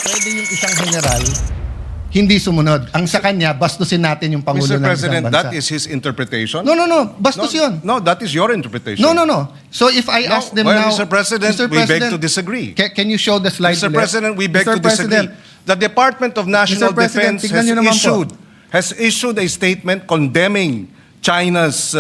pwede yung isang general hindi sumunod. Ang sa kanya, bastusin natin yung Pangulo Mr. ng President, isang bansa. that is his interpretation? No. Bastos yun. No, that is your interpretation. No. So if I ask them well, now... Mr. President, we beg to disagree. Can you show the slide Mr. ulit? President, we beg Mr. to disagree. President, The Department of National Mr. President, Defense tignan niyo naman po. has issued a statement condemning China's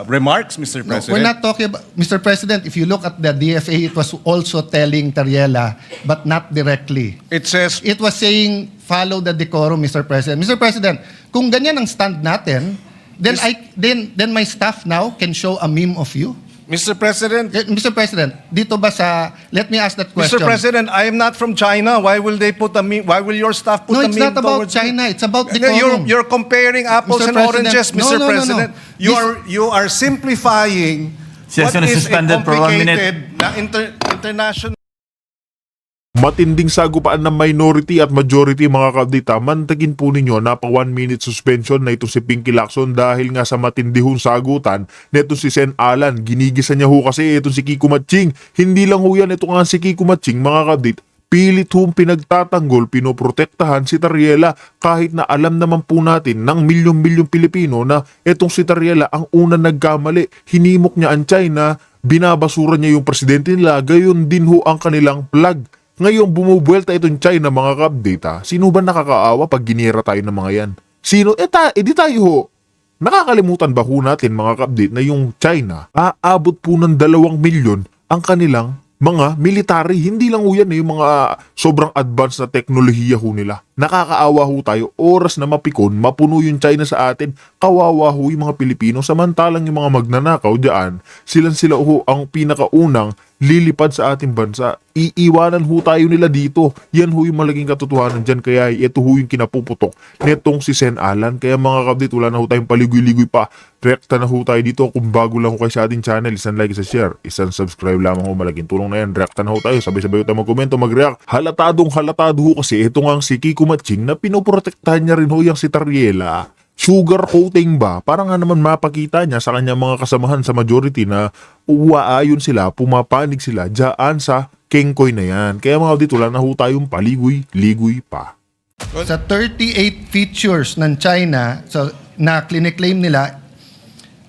remarks, Mr. No, President. we're not talking about... Mr. President, if you look at the DFA, it was also telling Tariela, but not directly. It says, It was saying, follow the decorum, Mr. President. Mr. President, kung ganyan ang stand natin, then my staff now can show a meme of you. Mr. President, Mr. President, dito ba sa... Let me ask that question. Mr. President, I am not from China. Why will they put a meme? Why will your staff put No, a it's meme not about towards China. me? It's about You're, decorum. you're comparing apples Mr. and President, oranges, Mr. no. President. You are simplifying what Session is is a suspended for 1 minute. complicated na international. Matinding sagupaan ng minority at majority mga kabdita, mantagin po ninyo na pa 1 minute suspension na itong si Pinky Lacson dahil nga sa matindihong sagutan neto si Sen Alan. Ginigisa niya ho kasi itong si Kiko Matching. Hindi lang ho yan ito nga si Kiko Matching mga kabdita. Pilit hong pinagtatanggol, pinoprotektahan si Tariela kahit na alam naman po natin ng milyong-milyong Pilipino na etong si Tariela ang unang nagkamali. Hinimok niya ang China, binabasura niya yung presidente nila, gayon din ho ang kanilang flag. Ngayon bumubuelta itong China mga kabdita. Sino ba nakakaawa pag ginira tayo ng mga yan? Sino? Di tayo ho. Nakakalimutan ba ho natin mga kabdit na yung China aabot po ng 2 milyon ang kanilang mga military, hindi lang ho yan yung mga sobrang advanced na teknolohiya ho nila. Nakakaawa ho tayo, oras na mapikon, mapuno yung China sa atin, kawawa ho yung mga Pilipino, samantalang yung mga magnanakaw dyan, sila ho ang pinakaunang lilipad sa ating bansa. Iiwanan ho tayo nila dito. Yan ho yung malaking katotohanan dyan, kaya ito ho yung kinapuputok netong si Sen Alan. Kaya mga kabdit, wala na ho tayong paligoy-ligoy pa. Rekta na ho tayo dito. Kung bago lang ho kayo sa ating channel, isang like, isang share, isang subscribe lamang ho, malaking tulong na yan. Rekta na ho tayo, sabay-sabay ho tayo mag-komento, mag-react. Halatado ho kasi ito nga si Kiko Matching na pinoprotektahan niya rin ho yung si Tariela. Sugar coating ba? Para nga naman mapakita niya sa kanyang mga kasamahan sa majority na uwaayon sila, pumapanig sila dyan sa kengkoy na yan. Kaya mga dito, wala na ho tayong paligoy-ligoy pa. Sa 38 features ng China na clinic-claim nila,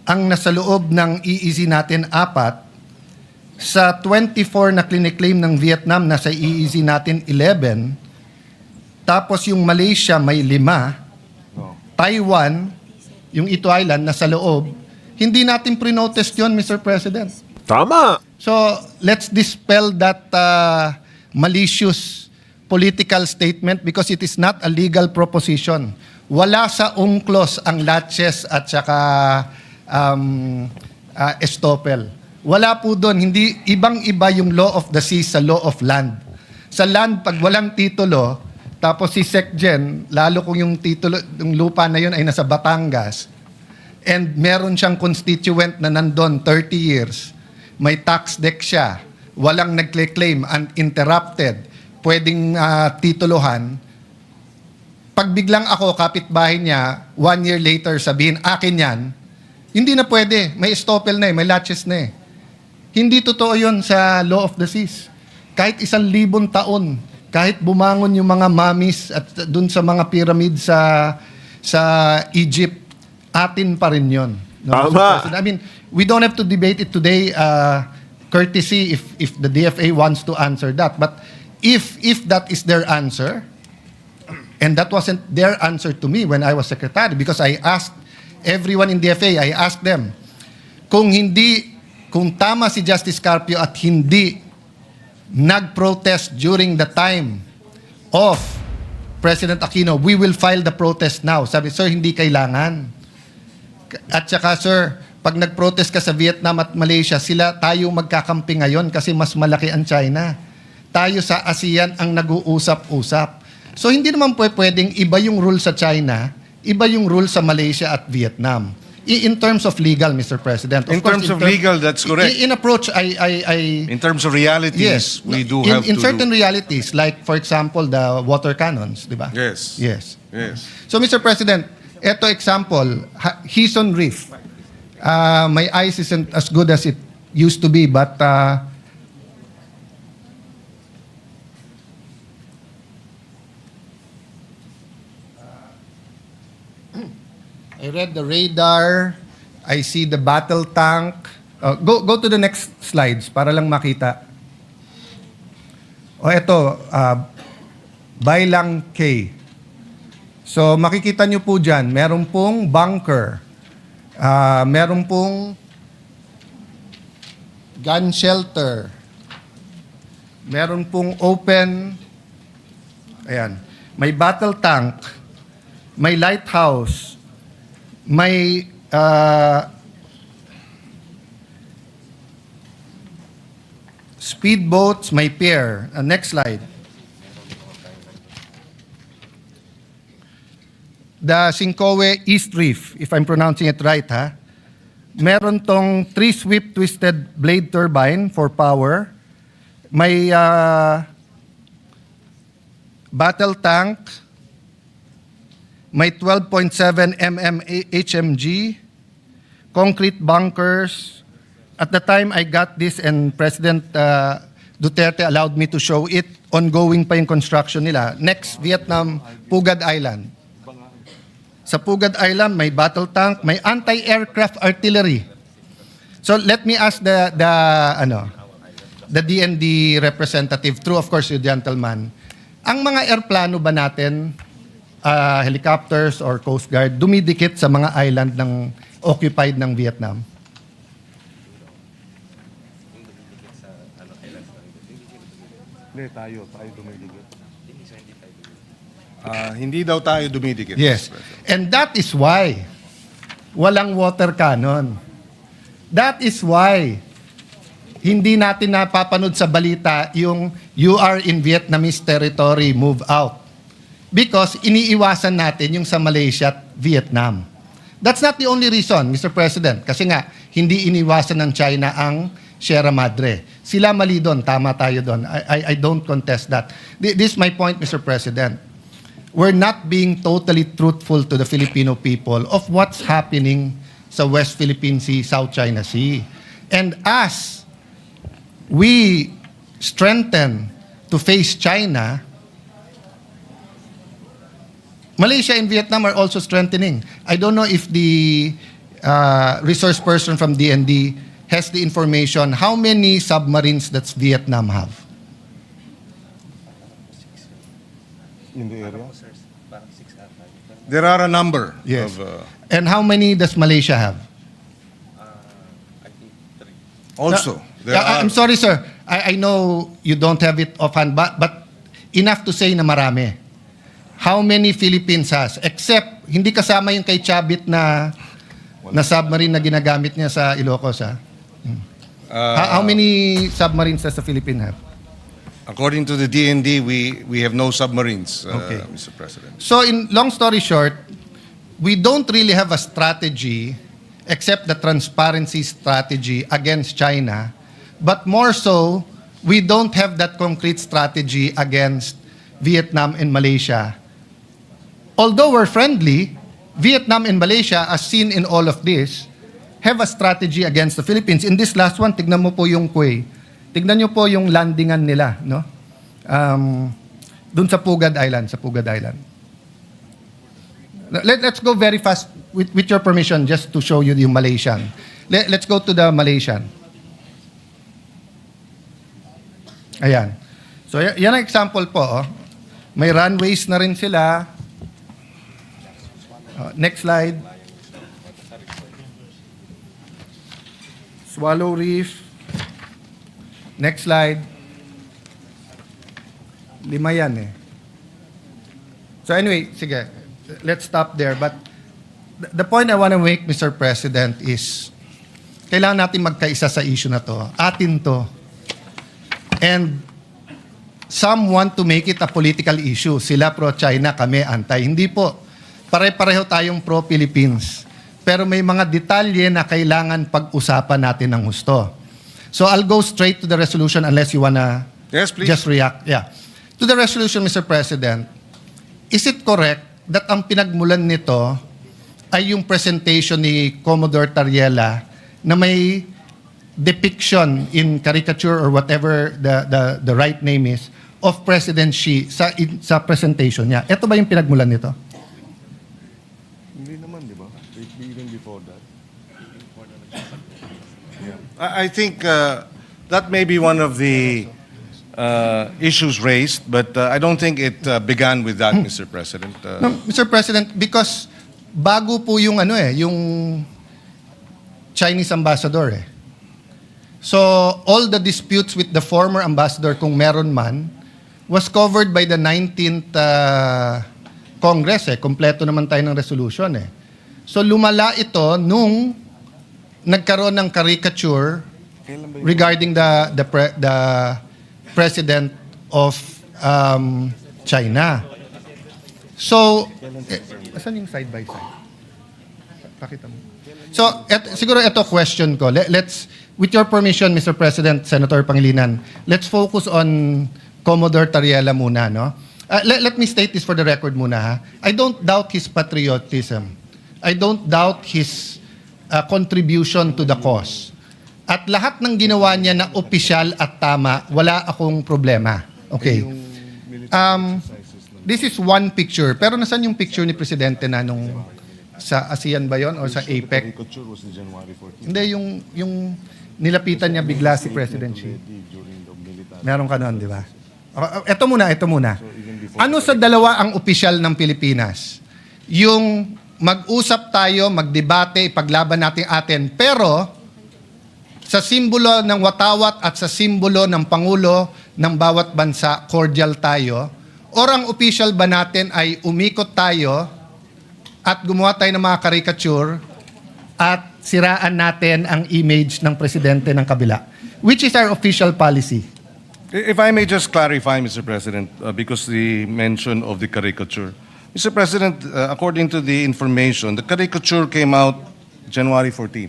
ang nasa loob ng EEZ natin 4, sa 24 na clinic-claim ng Vietnam, nasa EEZ natin 11, tapos yung Malaysia may 5, Taiwan, yung Ito Island, nasa loob, hindi natin pre-notice yun, Mr. President. Tama! So, let's dispel that malicious political statement because it is not a legal proposition. Wala sa UNCLOS ang laches at saka estoppel. Wala po doon. Hindi, ibang-iba yung law of the sea sa law of land. Sa land, pag walang titulo, tapos si SecGen, lalo kung yung titulo, yung lupa na yun ay nasa Batangas, and meron siyang constituent na nandun 30 years, may tax deck siya, walang nagkle-claim, uninterrupted, pwedeng tituluhan, pag biglang ako, kapitbahay niya, 1 year later sabihin, akin yan, hindi na pwede, may estoppel na may latches na Hindi totoo yun sa law of the seas. Kahit 1,000 taon, kahit bumangon yung mga mummies at dun sa mga pyramid sa Egypt, atin pa rin yun. No? Tama. So, I mean, we don't have to debate it today, courtesy if the DFA wants to answer that. But if that is their answer, and that wasn't their answer to me when I was secretary, because I asked everyone in DFA, I asked them, kung tama si Justice Carpio at hindi nag-protest during the time of President Aquino, we will file the protest now. Sabi, sir, hindi kailangan. At saka, sir, pag nag-protest ka sa Vietnam at Malaysia, tayo magkakampi ngayon kasi mas malaki ang China. Tayo sa ASEAN ang nag-uusap-usap. So, hindi naman pwedeng iba yung rule sa China, iba yung rule sa Malaysia at Vietnam. In terms of legal, Mr. President. In terms of legal, that's correct. In approach, In terms of realities, yes, we do have in to certain realities, like for example, the water cannons, di ba? Yes. Yes. Yes. So, Mr. President, eto example, Hison Reef. My eyes isn't as good as it used to be, but I read the radar. I see the battle tank. Go to the next slides para lang makita. Ito, Bailang K. So makikita nyo po dyan, meron pong bunker. Meron pong gun shelter. Meron pong open. Ayan. May battle tank. May lighthouse. May speedboats, may pier. Next slide. The Sincoe East Reef, if I'm pronouncing it right, ha? Meron tong 3-sweep twisted blade turbine for power. May battle tank. May 12.7 mm HMG. Concrete bunkers. At the time I got this and President Duterte allowed me to show it, ongoing pa yung construction nila. Next, Vietnam, Pugad Island. Sa Pugad Island, may battle tank, may anti-aircraft artillery. So let me ask the DND representative, through of course you gentleman, ang mga airplano ba natin, helicopters or Coast Guard, dumidikit sa mga island ng occupied ng Vietnam? Hindi daw tayo dumidikit. Yes. Mr. President. And that is why walang water cannon. That is why hindi natin napapanood sa balita yung you are in Vietnamese territory, move out. Because iniiwasan natin yung sa Malaysia at Vietnam. That's not the only reason, Mr. President. Kasi nga, hindi iniwasan ng China ang Sierra Madre. Sila mali doon, tama tayo doon. I don't contest that. This is my point, Mr. President. We're not being totally truthful to the Filipino people of what's happening sa West Philippine Sea, South China Sea. And as we strengthen to face China, Malaysia and Vietnam are also strengthening. I don't know if the resource person from DND has the information how many submarines does Vietnam have. In the area? There are a number Yes. of... And how many does Malaysia have? also, there I'm are... sorry, sir. I know you don't have it offhand, but enough to say na marami. How many Philippines has? Except, hindi kasama yung kay Chabit na submarine na ginagamit niya sa Ilocos, ha? How many submarines does the Philippines have? According to the DND, we have no submarines, Okay. Mr. President. So, in long story short, we don't really have a strategy except the transparency strategy against China. But more so, we don't have that concrete strategy against Vietnam and Malaysia. Although we're friendly, Vietnam and Malaysia, as seen in all of this, have a strategy against the Philippines. In this last one, tignan mo po yung Quay. Tignan nyo po yung landingan nila, no? Dun sa Pugad Island, Let's go very fast with your permission just to show you yung Malaysian. Let's go to the Malaysian. Ayan. So yan ang example po. Oh. May runways na rin sila. Next slide. Swallow Reef. Next slide. 5 yan eh. So anyway, sige. Let's stop there. But the point I want to make, Mr. President, is kailangan natin magkaisa sa issue na to. Atin to. And some want to make it a political issue. Sila pro-China, kami anti. Hindi po. Pare-pareho tayong pro-Philippines. Pero may mga detalye na kailangan pag-usapan natin ng husto. So I'll go straight to the resolution unless you wanna Yes, please. just react. Yeah. To the resolution, Mr. President, is it correct that ang pinagmulan nito ay yung presentation ni Commodore Tariela na may depiction in caricature or whatever the right name is of President Xi sa presentation niya? Ito ba yung pinagmulan nito? Hindi naman, di ba? I think that may be one of the issues raised, but I don't think it began with that, Mr. President. No, Mr. President, because bago po yung yung Chinese ambassador eh. So, all the disputes with the former ambassador, kung meron man, was covered by the 19th Congress eh. Kompleto naman tayo ng resolution eh. So, lumala ito nung nagkaroon ng caricature regarding the president of China. So, asan yung side by side? Pakita mo. So, siguro ito question ko. Let's, with your permission, Mr. President, Senator Pangilinan, let's focus on Commodore Tariela muna, no? Let me state this for the record muna, ha? I don't doubt his patriotism. I don't doubt his contribution to the cause. At lahat ng ginawa niya na opisyal at tama, wala akong problema. Okay. This is one picture. Pero nasan yung picture ni Presidente na nung sa ASEAN ba yon o sa APEC? Hindi, yung nilapitan niya bigla si President Xi. Meron ka noon, di ba? Ito muna. Ano sa dalawa ang opisyal ng Pilipinas? Yung mag-usap tayo, magdebate, ipaglaban natin atin, pero sa simbolo ng watawat at sa simbolo ng Pangulo ng bawat bansa, cordial tayo, or ang opisyal ba natin ay umikot tayo at gumawa tayo ng mga caricature at siraan natin ang image ng presidente ng kabila? Which is our official policy? If I may just clarify, Mr. President, because the mention of the caricature. Mr. President, according to the information, the caricature came out January 14.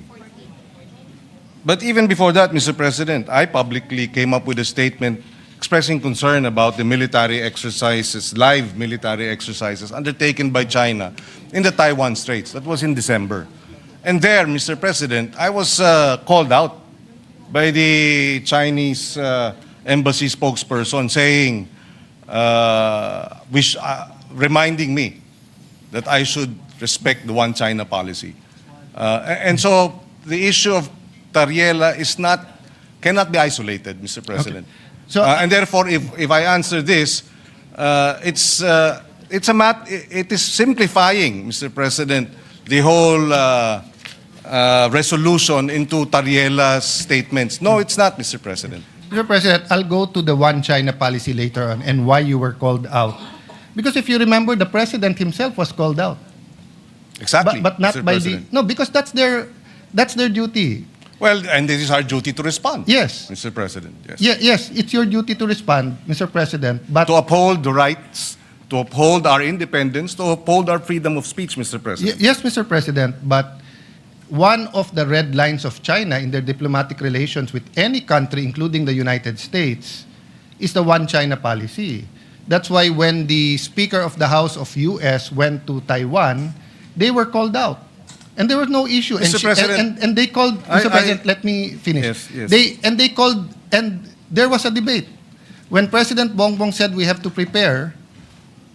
But even before that, Mr. President, I publicly came up with a statement expressing concern about the military exercises, live military exercises undertaken by China in the Taiwan Straits. That was in December. And there, Mr. President, I was called out by the Chinese embassy spokesperson saying, reminding me that I should respect the one China policy. And so the issue of Tariela cannot be isolated, Mr. President. Okay. So, and therefore, if I answer this, it is simplifying, Mr. President, the whole resolution into Tariela's statements. No, it's not, Mr. President. Mr. President, I'll go to the one China policy later on and why you were called out. Because if you remember, the president himself was called out. Exactly, But not Mr. by President. no, because that's their duty. Well, and this is our duty to respond. Yes. Mr. President. Yes. Yes, it's your duty to respond, Mr. President. But To uphold the rights, to uphold our independence, to uphold our freedom of speech, Mr. President. yes, Mr. President, but one of the red lines of China in their diplomatic relations with any country, including the United States, is the one China policy. That's why when the Speaker of the House of US went to Taiwan, they were called out. And there was no issue. Mr. President, and they called, Mr. President, let me finish. Yes. They called, and there was a debate. When President Bongbong said we have to prepare,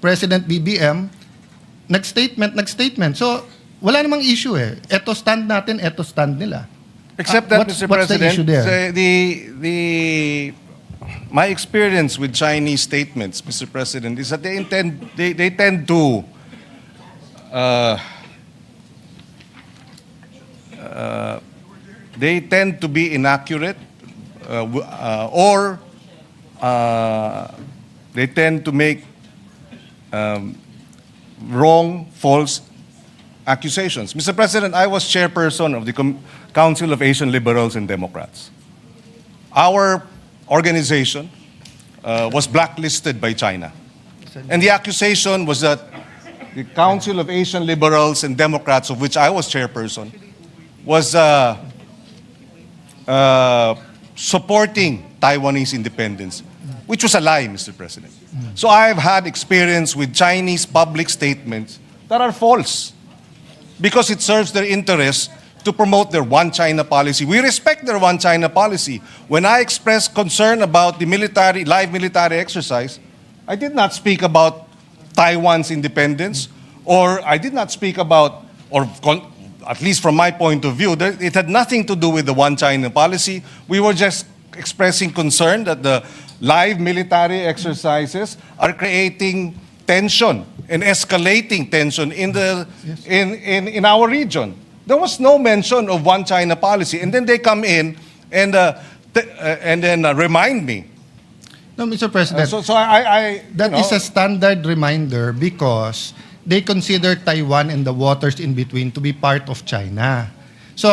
President BBM, nag-statement. So, wala namang issue eh. Eto stand natin, eto stand nila. Except that, What's Mr. the issue President, there? my experience with Chinese statements, Mr. President, is that they tend to be inaccurate, or they tend to make wrong, false accusations. Mr. President, I was chairperson of the Council of Asian Liberals and Democrats. Our organization was blacklisted by China. And the accusation was that the Council of Asian Liberals and Democrats, of which I was chairperson, was supporting Taiwanese independence, which was a lie, Mr. President. So I've had experience with Chinese public statements that are false because it serves their interests to promote their one China policy. We respect their one China policy. When I expressed concern about the live military exercise, I did not speak about Taiwan's independence, or I did not speak about, at least from my point of view, it had nothing to do with the one China policy. We were just expressing concern that the live military exercises are creating tension and escalating tension in our region. There was no mention of one China policy, and then they come in and then remind me. No, Mr. President. That is a standard reminder because they consider Taiwan and the waters in between to be part of China. So,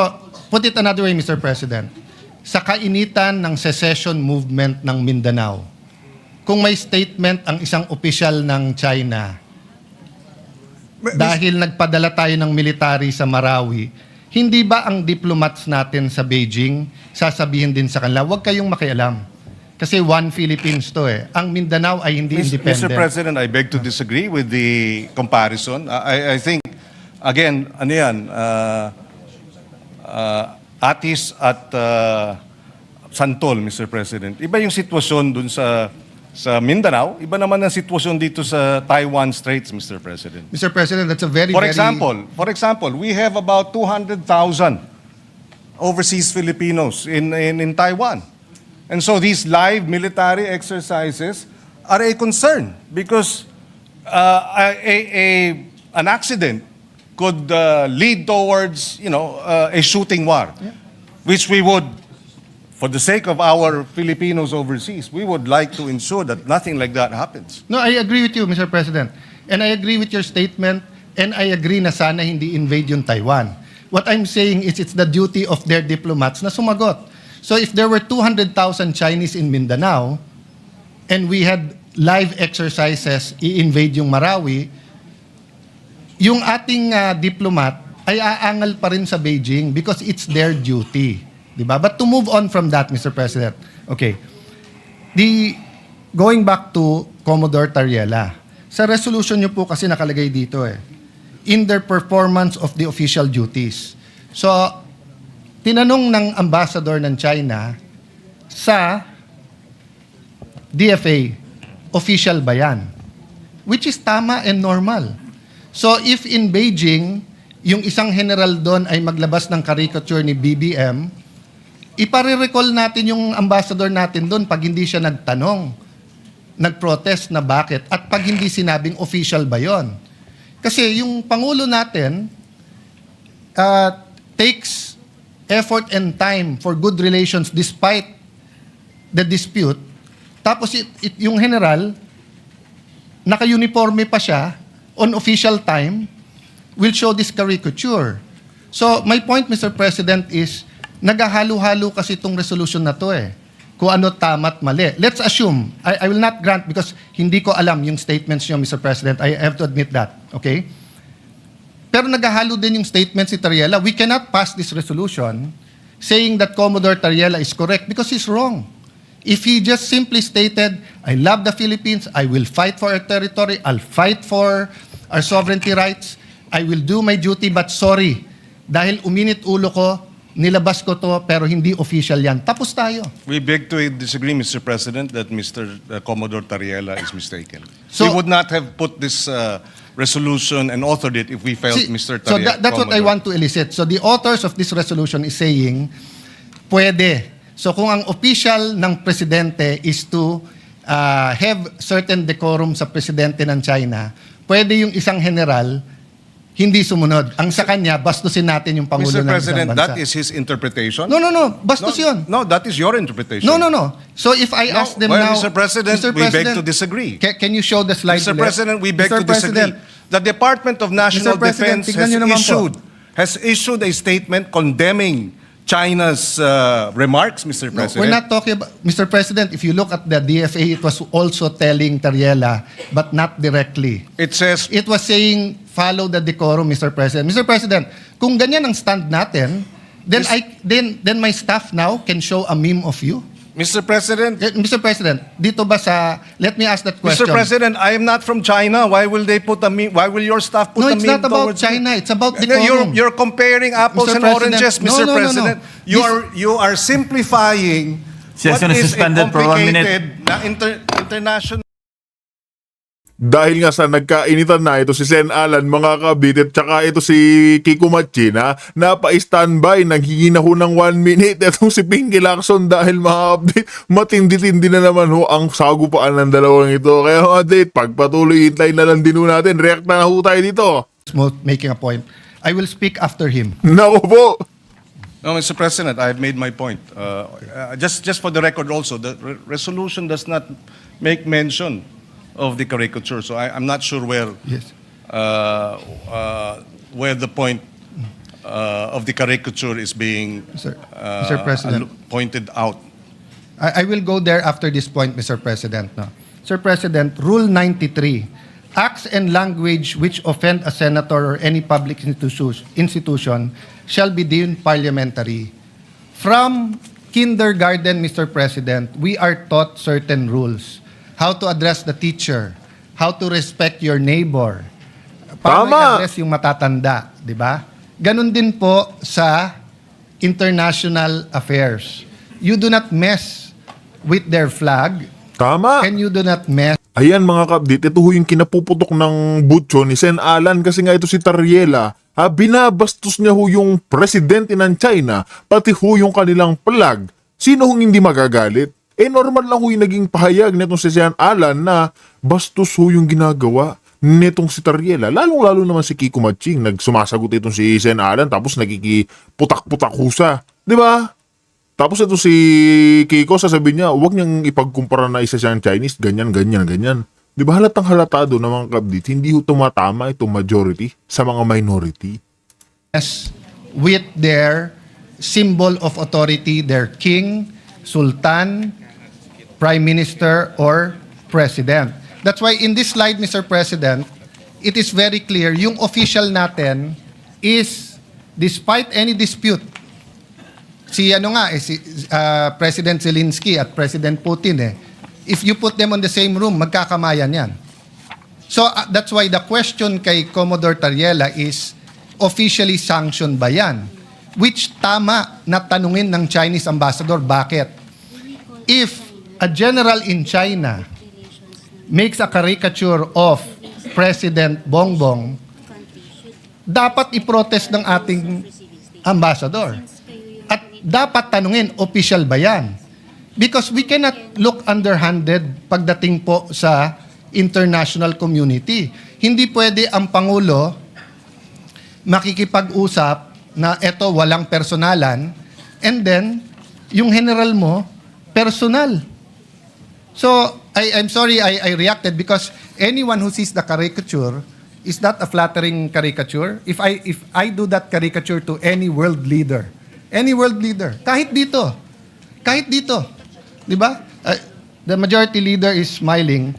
put it another way, Mr. President. Sa kainitan ng secession movement ng Mindanao, kung may statement ang isang opisyal ng China dahil nagpadala tayo ng military sa Marawi, hindi ba ang diplomats natin sa Beijing sasabihin din sa kanila, huwag kayong makialam. Kasi one Philippines to eh. Ang Mindanao ay hindi independent. Mr. President, I beg to disagree with the comparison. I think, again, ano yan, Atis at Santol, Mr. President. Iba yung sitwasyon dun sa Mindanao, iba naman ang sitwasyon dito sa Taiwan Straits, Mr. President. Mr. President, that's a very, For example, we have about 200,000 overseas Filipinos in Taiwan. And so these live military exercises are a concern because an accident could lead towards, a shooting war, which we would, for the sake of our Filipinos overseas, we would like to ensure that nothing like that happens. No, I agree with you, Mr. President. And I agree with your statement, and I agree na sana hindi invade yung Taiwan. What I'm saying is it's the duty of their diplomats na sumagot. So if there were 200,000 Chinese in Mindanao, and we had live exercises, i-invade yung Marawi, yung ating diplomat ay aangal pa rin sa Beijing because it's their duty. Diba? But to move on from that, Mr. President, okay. Going back to Commodore Tariela, sa resolution nyo po kasi nakalagay dito in their performance of the official duties. So, tinanong ng ambassador ng China sa DFA, official ba yan? Which is tama and normal. So if in Beijing, yung isang general doon ay maglabas ng caricature ni BBM, ipare-recall natin yung ambassador natin doon pag hindi siya nagtanong, nag-protest na bakit, at pag hindi sinabing official ba yon. Kasi yung Pangulo natin takes effort and time for good relations despite the dispute. Tapos yung general, naka-uniforme pa siya, on official time, will show this caricature. So, my point, Mr. President, is naghahalo-halo kasi itong resolution na to kung ano tama at mali. Let's assume, I will not grant because hindi ko alam yung statements niyo, Mr. President. I have to admit that. Okay? Pero naghahalo din yung statement si Tariela. We cannot pass this resolution saying that Commodore Tariela is correct because he's wrong. If he just simply stated, I love the Philippines, I will fight for our territory, I'll fight for our sovereignty rights, I will do my duty, but sorry, dahil uminit ulo ko, nilabas ko to, pero hindi official yan. Tapos tayo. We beg to disagree, Mr. President, that Mr. Commodore Tariela is mistaken. So- We would not have put this resolution and authored it if we felt Mr. So Tariela. that's what I want to elicit. So the authors of this resolution is saying, pwede. So kung ang official ng presidente is to have certain decorum sa presidente ng China, pwede yung isang general hindi sumunod. Ang sa kanya, bastusin natin yung Pangulo Mr. ng President, isang bansa. that is his interpretation? No. Bastos yun. No, that is your interpretation. No. So if I ask them now... Mr. President, we beg to disagree. Can you show the slide Mr. ulit? President, we beg Mr. to disagree. President, The Department of National Mr. President, Defense tignan nyo naman po. has issued a statement condemning China's remarks, Mr. No, President. we're not talking about... Mr. President, if you look at the DFA, it was also telling Tariela, but not directly. It says, It was saying, follow the decorum, Mr. President. Mr. President, kung ganyan ang stand natin, then my staff now can show a meme of you. Mr. President, Mr. President, dito ba sa... Let me ask that question. Mr. President, I am not from China. Why will they put a meme? Why will your staff put No, a it's meme not about towards China. me? It's about decorum. You're comparing apples Mr. and President, oranges, no, Mr. no. President. You are simplifying Session is what is a suspended for 1 minute. complicated na international Dahil nga sa nagkainitan na ito si Sen Alan, mga kabit, at saka ito si Kiko Machi na napa-standby, naghingi na ho ng 1 minute itong si Pinky Lacson dahil mga kabit, matindi-tindi na naman ho ang sagupaan ng dalawang ito. Kaya mga kabit, pagpatuloy, hintay na lang din ho natin. React na ho tayo dito. Making a point. I will speak after him. Naku po! No, Mr. President, I've made my point. Just for the record also, the resolution does not make mention of the caricature. So I'm not sure Yes. where the point of the caricature is being Mr. President. pointed out. I will go there after this point, Mr. President. No. Sir President, Rule 93, acts and language which offend a senator or any public institution shall be deemed parliamentary. From kindergarten, Mr. President, we are taught certain rules. How to address the teacher, how to respect your neighbor, paano Tama. i-address yung matatanda, di ba? Ganon din po sa international affairs. You do not mess with their flag, Tama! and you do not mess. Ayan mga kabdit, ito ho yung kinapuputok ng butso ni Sen Alan kasi nga ito si Tariela, binabastos niya ho yung presidente ng China, pati ho yung kanilang flag. Sino hong hindi magagalit? Normal lang ho yung naging pahayag nitong si Sen Alan na bastos ho yung ginagawa nitong si Tariela. Lalong-lalo naman si Kiko Matching, nagsumasagot itong si Sen Alan tapos nagikiputak-putak husa. Di ba? Tapos ito si Kiko, sasabihin niya, huwag niyang ipagkumpara na isa siyang Chinese, ganyan. Di ba halatang halatado na mga kabdit, hindi ho tumatama itong majority sa mga minority. With their symbol of authority, their king, sultan, prime minister, or president. That's why in this slide, Mr. President, it is very clear, yung official natin is, despite any dispute, si President Zelensky at President Putin, if you put them on the same room, magkakamayan yan. So that's why the question kay Commodore Tariela is, officially sanctioned ba yan? Which tama na tanungin ng Chinese ambassador, bakit? If a general in China makes a caricature of President Bongbong, dapat i-protest ng ating ambassador. At dapat tanungin, official ba yan? Because we cannot look underhanded pagdating po sa international community. Hindi pwede ang Pangulo makikipag-usap na eto walang personalan and then yung general mo personal. So I'm sorry I reacted because anyone who sees the caricature is not a flattering caricature. If I do that caricature to any world leader, kahit dito, di ba? The majority leader is smiling.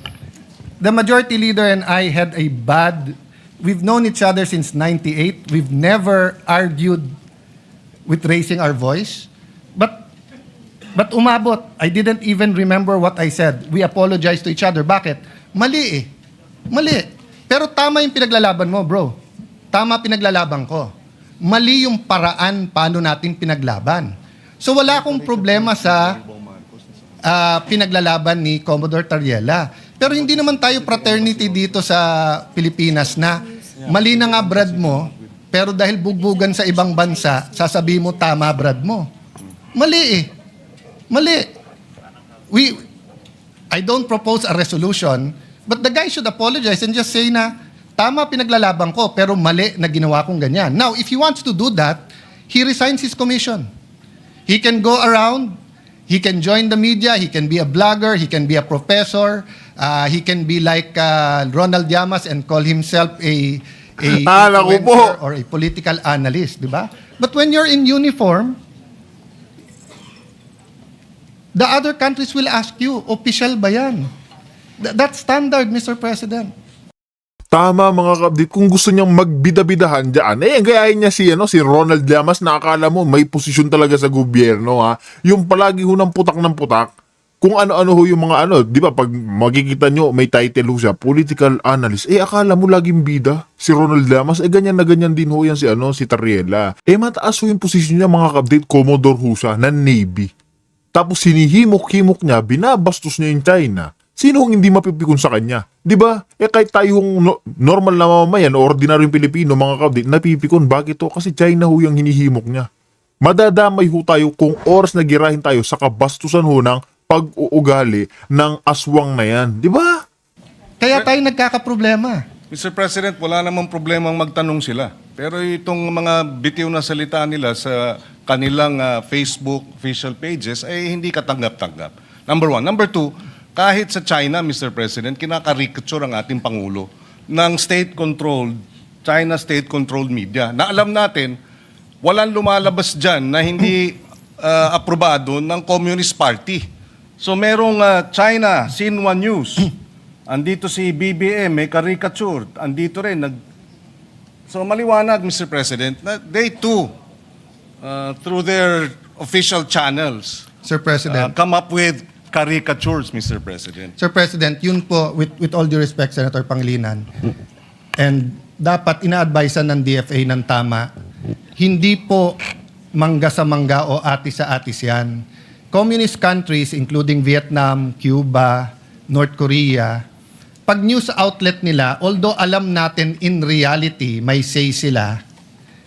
The majority leader and I had a we've known each other since 98. We've never argued with raising our voice. But umabot. I didn't even remember what I said. We apologized to each other. Bakit? Mali. Pero tama yung pinaglalaban mo, bro. Tama pinaglalaban ko. Mali yung paraan paano natin pinaglaban. So wala akong problema sa pinaglalaban ni Commodore Tariela. Pero hindi naman tayo fraternity dito sa Pilipinas na mali na nga brad mo, pero dahil bugbugan sa ibang bansa, sasabihin mo tama brad mo. Mali. I don't propose a resolution, but the guy should apologize and just say na, tama pinaglalaban ko, pero mali na ginawa kong ganyan. Now, if he wants to do that, he resigns his commission. He can go around, he can join the media, he can be a blogger, he can be a professor, he can be like Ronald Llamas and call himself a Naku po. influencer or a political analyst, di ba? But when you're in uniform, the other countries will ask you, official ba yan? That's standard, Mr. President. Tama mga kabdit, kung gusto niyang magbida-bidahan dyan, gayahin niya si Ronald Llamas na akala mo may posisyon talaga sa gobyerno, ha. Yung palagi ho ng putak, kung ano-ano ho yung mga di ba, pag makikita nyo, may title ho siya, political analyst, akala mo laging bida, si Ronald Llamas, ganyan na ganyan din ho yan si Tariela. Mataas ho yung posisyon niya mga kabdit, Commodore ho siya, ng Navy. Tapos hinihimok-himok niya, binabastos niya yung China. Sino ang hindi mapipikon sa kanya? 'Di ba? Kahit tayong normal na mamamayan o ordinaryong Pilipino, mga kabdit, napipikon. Bakit to? Kasi China ho yung hinihimok niya. Madadamay ho tayo kung oras na girahin tayo sa kabastusan ho ng pag-uugali ng aswang na yan. 'Di ba? Kaya tayo nagkakaproblema. Mr. President, wala namang problemang magtanong sila. Pero itong mga bitiw na salita nila sa kanilang Facebook official pages ay hindi katanggap-tanggap. Number one. Number two, kahit sa China, Mr. President, kinakarikature ang ating Pangulo ng state-controlled, China state-controlled media. Na alam natin, walang lumalabas dyan na hindi aprobado ng Communist Party. So merong China, Xinhua News, andito si BBM, may caricature, andito rin. So maliwanag, Mr. President, na they too, through their official channels, Sir President. come up with caricatures, Mr. President. Sir President, yun po, with all due respect, Senator Pangilinan, and dapat ina-advisean ng DFA ng tama, hindi po mangga sa mangga o atis sa atis yan. Communist countries, including Vietnam, Cuba, North Korea, pag news outlet nila, although alam natin in reality, may say sila,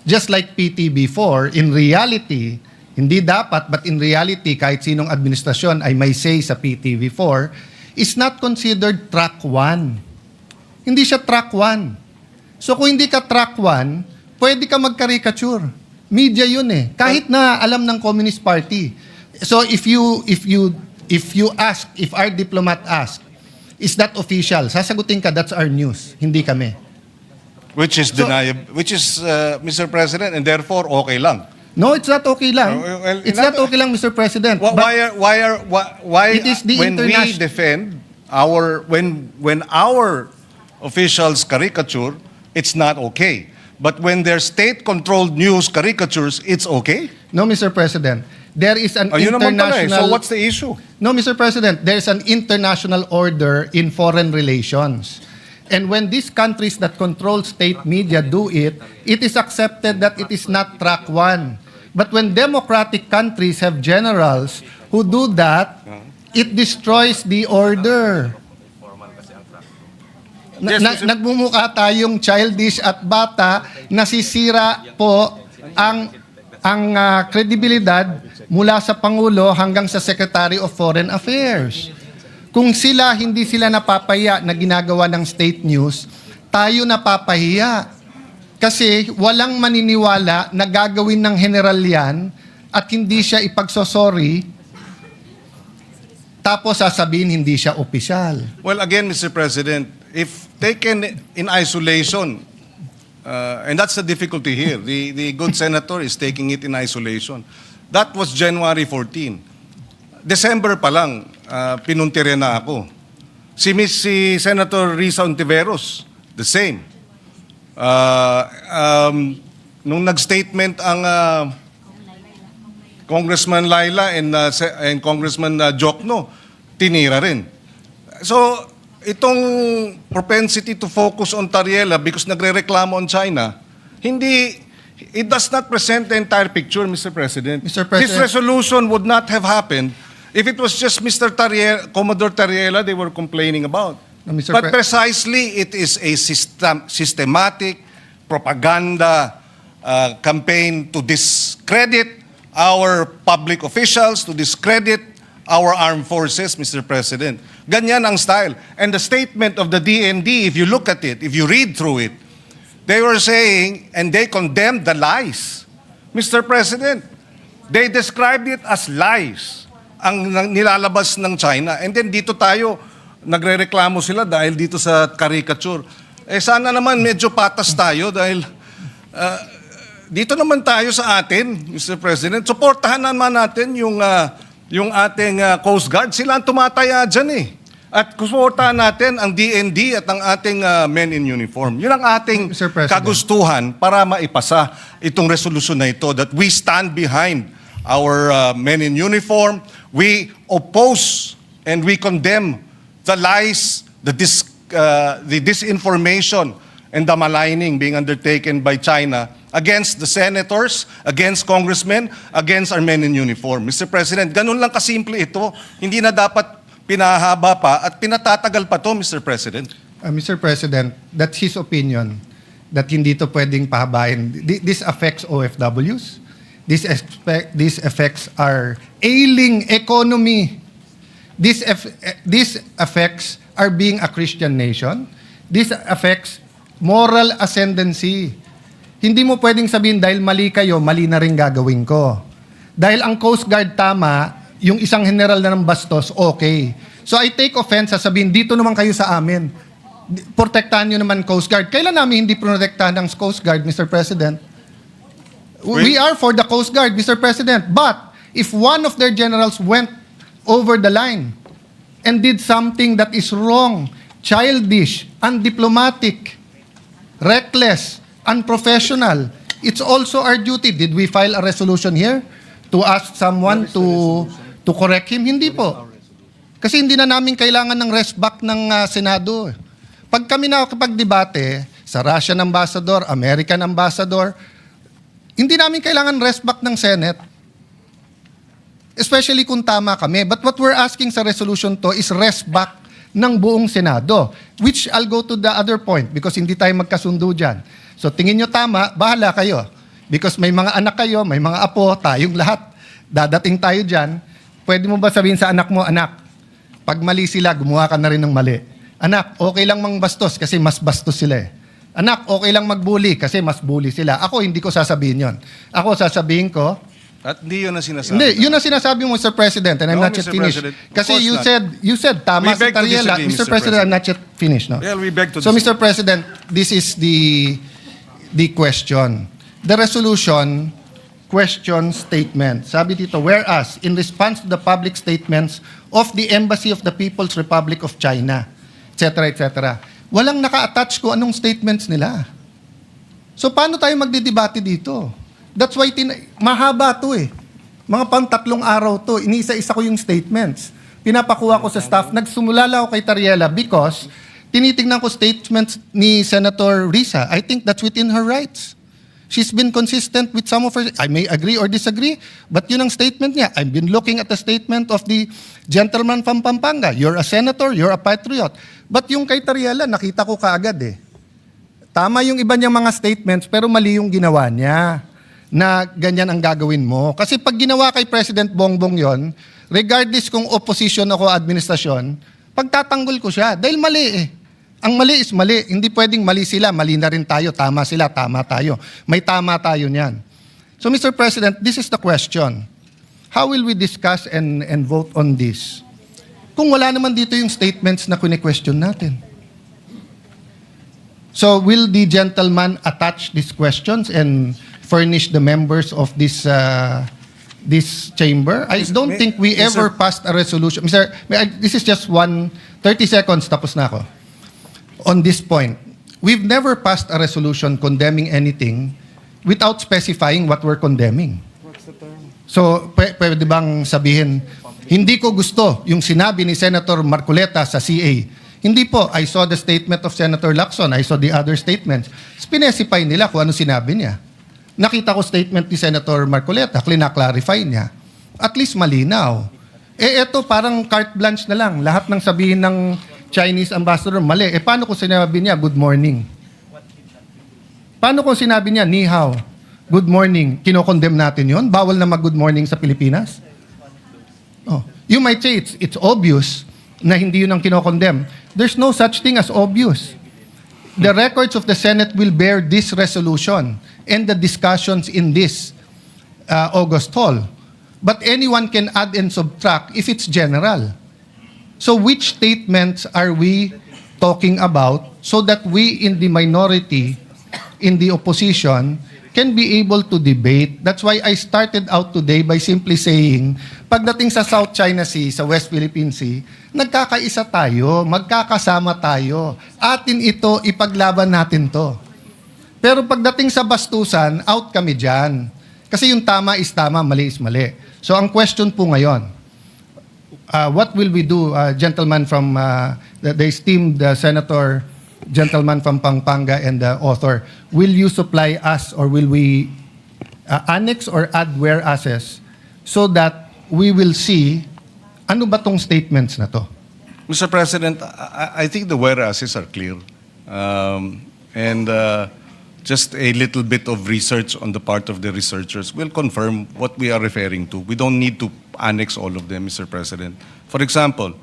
just like PTB4, in reality, hindi dapat, but in reality, kahit sinong administrasyon ay may say sa PTV4, is not considered track 1. Hindi siya track 1. So kung hindi ka track 1, pwede ka mag-caricature. Media yun eh. Kahit na alam ng Communist Party. So if our diplomat ask, is that official? Sasagutin ka, that's our news. Hindi kami. Which is deniable, Mr. President, and therefore okay lang. No, it's not okay lang. Well, It's not okay lang, Mr. President. But Why It is the when we international- defend when our officials caricature, it's not okay. But when their state-controlled news caricatures, it's okay? No, Mr. President. There is an Ayun naman pala eh. international... So what's the issue? No, Mr. President. There's an international order in foreign relations. And when these countries that control state media do it, it is accepted that it is not track 1. But when democratic countries have generals who do that, it destroys the order. Yes, Mr. Nagmumukha tayong childish at bata, nasisira po ang kredibilidad mula sa Pangulo hanggang sa Secretary of Foreign Affairs. Kung hindi sila napapaya na ginagawa ng state news, tayo napapahiya. Kasi walang maniniwala na gagawin ng general yan at hindi siya ipagsosorry, tapos sasabihin hindi siya opisyal. Well, again, Mr. President, if taken in isolation, and that's the difficulty here, the good senator is taking it in isolation. That was January 14. December pa lang, pinuntire na ako. Si Senator Risa Ontiveros, the same. Nung nag-statement ang Congressman Laila and Congressman Jokno, tinira rin. So, itong propensity to focus on Tariela because nagre-reklamo on China, it does not present the entire picture, Mr. President. Mr. President. This resolution would not have happened if it was just Mr. Commodore Tariela they were complaining about. No, Mr. But precisely, it is a systematic propaganda campaign to discredit our public officials, to discredit our armed forces, Mr. President. Ganyan ang style. And the statement of the DND, if you look at it, if you read through it, they were saying, and they condemned the lies. Mr. President, they described it as lies, ang nilalabas ng China. And then dito tayo, nagrereklamo sila dahil dito sa caricature. Sana naman medyo patas tayo dahil dito naman tayo sa atin, Mr. President. Suportahan naman natin yung ating Coast Guard. Sila ang tumataya dyan eh. At suportahan natin ang DND at ang ating men in uniform. Yun ang ating Mr. President. kagustuhan para maipasa itong resolusyon na ito that we stand behind our men in uniform. We oppose and we condemn the lies, the disinformation, and the maligning being undertaken by China against the senators, against congressmen, against our men in uniform. Mr. President, ganun lang kasimple ito. Hindi na dapat pinahaba pa at pinatatagal pa to, Mr. President. Mr. President, that's his opinion that hindi to pwedeng pahabain. This affects OFWs. This affects our ailing economy. This affects our being a Christian nation. This affects moral ascendancy. Hindi mo pwedeng sabihin dahil mali kayo, mali na rin gagawin ko. Dahil ang Coast Guard tama, yung isang general na ng bastos, okay. So I take offense sa sabihin, dito naman kayo sa amin. Protektahan nyo naman Coast Guard. Kailan namin hindi protektahan ng Coast Guard, Mr. President? We are for the Coast Guard, Mr. President. But if one of their generals went over the line and did something that is wrong, childish, undiplomatic, reckless, unprofessional, it's also our duty. Did we file a resolution here to ask someone to correct him? Hindi po. Kasi hindi na namin kailangan ng rest back ng Senado. Pag kami nakakapag-debate sa Russian ambassador, American ambassador, hindi namin kailangan rest back ng Senate. Especially kung tama kami. But what we're asking sa resolution to is rest back ng buong Senado. Which I'll go to the other point because hindi tayo magkasundo dyan. So tingin nyo tama, bahala kayo. Because may mga anak kayo, may mga apo, tayong lahat. Dadating tayo dyan. Pwede mo ba sabihin sa anak mo, anak, pag mali sila, gumawa ka na rin ng mali. Anak, okay lang mang bastos kasi mas bastos sila eh. Anak, okay lang magbully kasi mas bully sila. Ako, hindi ko sasabihin yon. Ako, sasabihin ko, At hindi yun ang sinasabi. hindi, yun ang sinasabi mo, Mr. President, and I'm No, not yet Mr. finished. President, of Kasi course you said, tama We si beg to Tariela. disagree, Mr. Mr. President, I'm not yet finished, no? Well, we beg to So, disagree. Mr. President, this is the question. The resolution question statement. Sabi dito, whereas, in response to the public statements of the Embassy of the People's Republic of China, etc., etc., walang naka-attach ko anong statements nila. So, paano tayo magdidebate dito? That's why, mahaba to eh. Mga pang 3 araw to, iniisa-isa ko yung statements. Pinapakuha ko sa staff. Nagsumulala ako kay Tariela because tinitingnan ko statements ni Senator Risa. I think that's within her rights. She's been consistent with some of her... I may agree or disagree, but yun ang statement niya. I've been looking at the statement of the gentleman from Pampanga. You're a senator, you're a patriot. But yung kay Tariela, nakita ko kaagad eh. Tama yung iba niyang mga statements, pero mali yung ginawa niya na ganyan ang gagawin mo. Kasi pag ginawa kay President Bongbong yon, regardless kung opposition ako administrasyon, pagtatanggol ko siya. Dahil mali eh. Ang mali is mali. Hindi pwedeng mali sila, mali na rin tayo. Tama sila, tama tayo. May tama tayo niyan. So Mr. President, this is the question. How will we discuss and vote on this? Kung wala naman dito yung statements na kine-question natin. So will the gentleman attach these questions and furnish the members of this chamber? I don't think we Mr. ever passed a resolution. This is just 30 seconds, tapos na ako. On this point, we've never passed a resolution condemning anything without specifying what we're condemning. So, pwede bang sabihin, hindi ko gusto yung sinabi ni Senator Marcoleta sa CA. Hindi po. I saw the statement of Senator Lacson. I saw the other statements. Specify nila kung ano sinabi niya. Nakita ko statement ni Senator Marcoleta, clarify niya. At least malinaw. Eto parang carte blanche na lang. Lahat ng sabihin ng Chinese ambassador, mali. Paano kung sinabi niya, good morning? Paano kung sinabi niya, ni hao, good morning? Kinokondem natin yon. Bawal na mag-good morning sa Pilipinas? Oh. You might say it's obvious na hindi yun ang kinokondem. There's no such thing as obvious. The records of the Senate will bear this resolution and the discussions in this August hall. But anyone can add and subtract if it's general. So which statements are we talking about so that we in the minority, in the opposition, can be able to debate? That's why I started out today by simply saying, pagdating sa South China Sea, sa West Philippine Sea, nagkakaisa tayo, magkakasama tayo. Atin ito, ipaglaban natin to. Pero pagdating sa bastusan, out kami dyan. Kasi yung tama is tama, mali is mali. So ang question po ngayon, what will we do, gentleman from the esteemed Senator, gentleman from Pampanga and the author, will you supply us or will we annex or add whereases so that we will see ano ba tong statements na to? Mr. President, I think the whereases are clear. And just a little bit of research on the part of the researchers will confirm what we are referring to. We don't need to annex all of them, Mr. President. For example,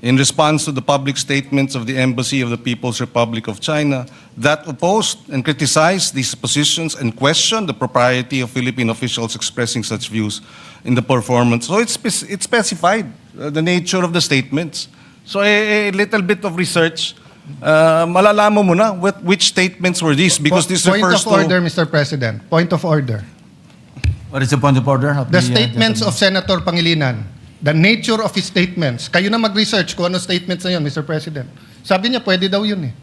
in response to the public statements of the Embassy of the People's Republic of China that opposed and criticized these positions and questioned the propriety of Philippine officials expressing such views in the performance. So it's specified, the nature of the statements. So a little bit of research, malalaman mo na which statements were these because this Point refers of order, to... Mr. President. Point of order. What is the point of order? Of The statements of gentleman? Senator Pangilinan, the nature of his statements. Kayo na mag-research kung ano statements na yun, Mr. President. Sabi niya, pwede daw yun eh.